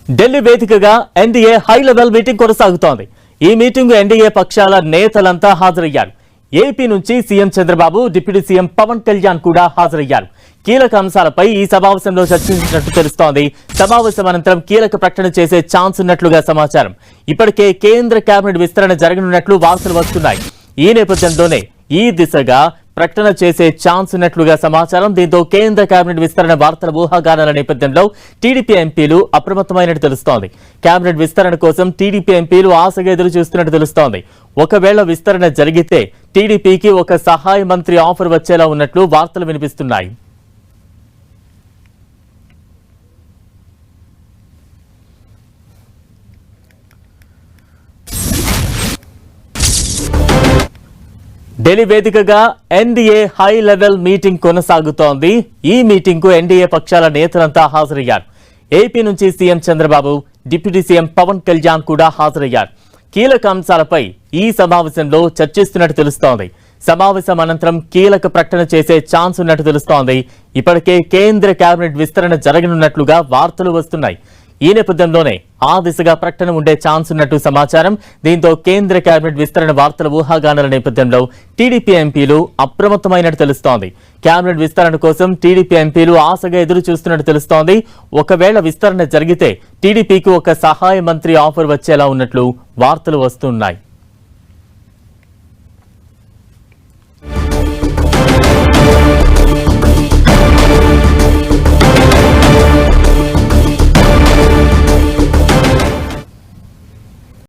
ఢిల్లీ వేదికగా NDA high level meeting కొనసాగుతోంది. ఈ మీటింగ్ ఎన్డీఏ పక్షాల నేతలంతా హాజరయ్యారు. ఏపీ నుంచి CM Chandrababu, deputy CM Pawan Kalyan కూడా హాజరయ్యారు. కీలక అంశాలపై ఈ సమావేశంలో చర్చించినట్టు తెలుస్తోంది. సమావేశం అనంతరం కీలక ప్రకటన చేసే ఛాన్స్ ఉన్నట్లుగా సమాచారం. ఇప్పటికే కేంద్ర కేబినెట్ విస్తరణ జరగనున్నట్లు వార్తలు వస్తున్నాయి. ఈ నేపథ్యంలోనే ఈ దిశగా ప్రకటన చేసే ఛాన్స్ ఉన్నట్లుగా సమాచారం. దీంతో కేంద్ర కేబినెట్ విస్తరణ వార్తల ఊహాగానాల నేపథ్యంలో టీడీపీ ఎంపీలు అప్రమత్తమైనట్టు తెలుస్తోంది. కేబినెట్ విస్తరణ కోసం టీడీపీ ఎంపీలు ఆశగా ఎదురు చూస్తున్నట్టు తెలుస్తోంది. ఒకవేళ విస్తరణ జరిగితే టీడీపీకి ఒక సహాయ మంత్రి ఆఫర్ వచ్చేలా ఉన్నట్లు వార్తలు వినిపిస్తున్నాయి. ఢిల్లీ వేదికగా ఎన్డీఏ హై లెవెల్ మీటింగ్ కొనసాగుతోంది. ఈ మీటింగ్ కు ఎన్డీఏ పక్షాల నేతలంతా హాజరయ్యారు. ఏపీ నుంచి CM Chandrababu, deputy CM Pawan Kalyan కూడా హాజరయ్యారు. కీలక అంశాలపై ఈ సమావేశంలో చర్చిస్తున్నట్టు తెలుస్తోంది. సమావేశం అనంతరం కీలక ప్రకటన చేసే ఛాన్స్ ఉన్నట్టు తెలుస్తోంది. ఇప్పటికే కేంద్ర కేబినెట్ విస్తరణ జరగనున్నట్లుగా వార్తలు వస్తున్నాయి. ఈ నేపథ్యంలోనే ఆ దిశగా ప్రకటన ఉండే ఛాన్స్ ఉన్నట్టు సమాచారం. దీంతో కేంద్ర కేబినెట్ విస్తరణ వార్తల ఊహాగానాల నేపథ్యంలో టీడీపీ ఎంపీలు అప్రమత్తమైనట్టు తెలుస్తోంది. కేబినెట్ విస్తరణ కోసం టీడీపీ ఎంపీలు ఆశగా ఎదురు చూస్తున్నట్టు తెలుస్తోంది. ఒకవేళ విస్తరణ జరిగితే టీడీపీకి ఒక సహాయ మంత్రి ఆఫర్ వచ్చేలా ఉన్నట్లు వార్తలు వస్తున్నాయి.